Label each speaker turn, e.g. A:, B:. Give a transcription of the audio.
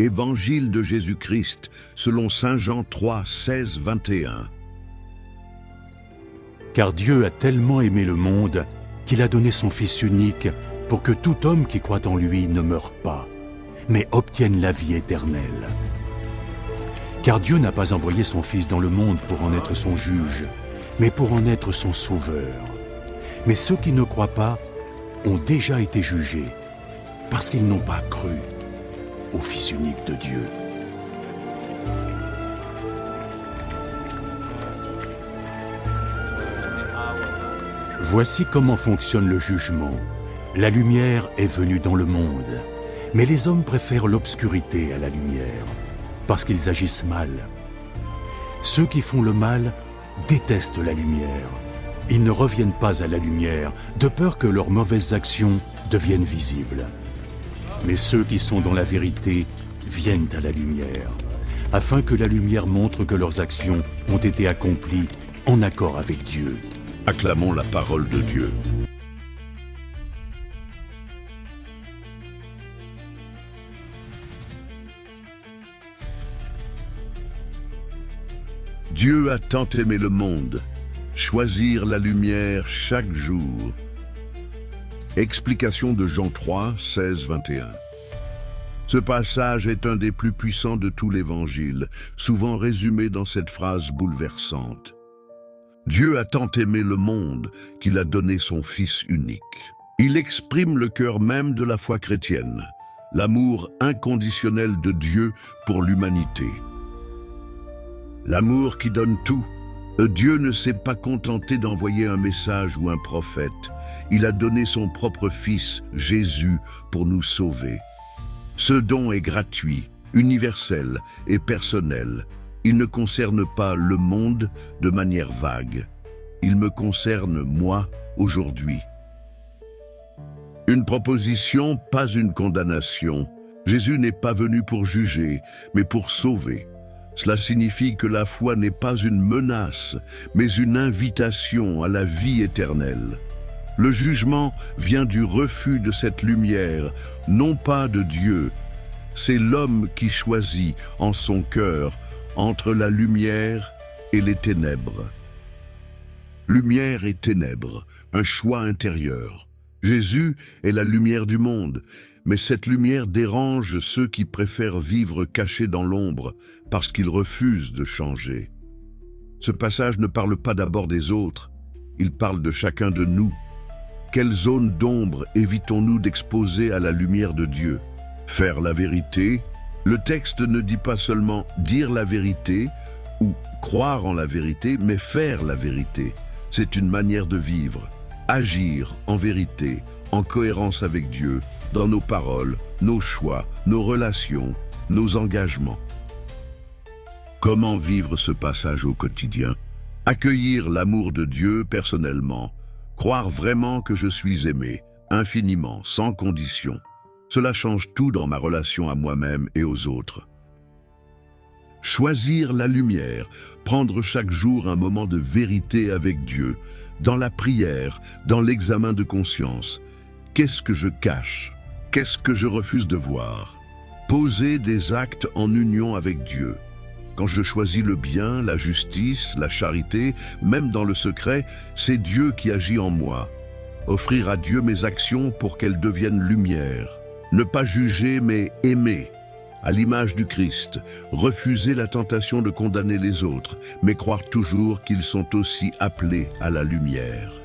A: Évangile de Jésus-Christ, selon saint Jean 3, 16, 21.
B: Car Dieu a tellement aimé le monde qu'il a donné son Fils unique pour que tout homme qui croit en lui ne meure pas, mais obtienne la vie éternelle. Car Dieu n'a pas envoyé son Fils dans le monde pour en être son juge, mais pour en être son sauveur. Mais ceux qui ne croient pas ont déjà été jugés, parce qu'ils n'ont pas cru au Fils unique de Dieu. Voici comment fonctionne le jugement. La lumière est venue dans le monde, mais les hommes préfèrent l'obscurité à la lumière, parce qu'ils agissent mal. Ceux qui font le mal détestent la lumière. Ils ne reviennent pas à la lumière, de peur que leurs mauvaises actions deviennent visibles. Mais ceux qui sont dans la vérité viennent à la lumière, afin que la lumière montre que leurs actions ont été accomplies en accord avec Dieu.
A: Acclamons la parole de Dieu. Dieu a tant aimé le monde, choisir la lumière chaque jour. Explication de Jean 3, 16, 21. Ce passage est un des plus puissants de tout l'Évangile, souvent résumé dans cette phrase bouleversante. Dieu a tant aimé le monde qu'il a donné son Fils unique. Il exprime le cœur même de la foi chrétienne, l'amour inconditionnel de Dieu pour l'humanité. L'amour qui donne tout. Dieu ne s'est pas contenté d'envoyer un message ou un prophète. Il a donné son propre Fils, Jésus, pour nous sauver. Ce don est gratuit, universel et personnel. Il ne concerne pas le monde de manière vague. Il me concerne, moi, aujourd'hui. Une proposition, pas une condamnation. Jésus n'est pas venu pour juger, mais pour sauver. Cela signifie que la foi n'est pas une menace, mais une invitation à la vie éternelle. Le jugement vient du refus de cette lumière, non pas de Dieu. C'est l'homme qui choisit en son cœur entre la lumière et les ténèbres. Lumière et ténèbres, un choix intérieur. Jésus est la lumière du monde, mais cette lumière dérange ceux qui préfèrent vivre cachés dans l'ombre parce qu'ils refusent de changer. Ce passage ne parle pas d'abord des autres, il parle de chacun de nous. Quelle zone d'ombre évitons-nous d'exposer à la lumière de Dieu? Faire la vérité? Le texte ne dit pas seulement dire la vérité ou croire en la vérité, mais faire la vérité. C'est une manière de vivre, agir en vérité, en cohérence avec Dieu, dans nos paroles, nos choix, nos relations, nos engagements. Comment vivre ce passage au quotidien? Accueillir l'amour de Dieu personnellement, croire vraiment que je suis aimé, infiniment, sans condition. Cela change tout dans ma relation à moi-même et aux autres. Choisir la lumière, prendre chaque jour un moment de vérité avec Dieu, dans la prière, dans l'examen de conscience. Qu'est-ce que je cache? Qu'est-ce que je refuse de voir? Poser des actes en union avec Dieu. Quand je choisis le bien, la justice, la charité, même dans le secret, c'est Dieu qui agit en moi. Offrir à Dieu mes actions pour qu'elles deviennent lumière. Ne pas juger, mais aimer. À l'image du Christ, refuser la tentation de condamner les autres, mais croire toujours qu'ils sont aussi appelés à la lumière.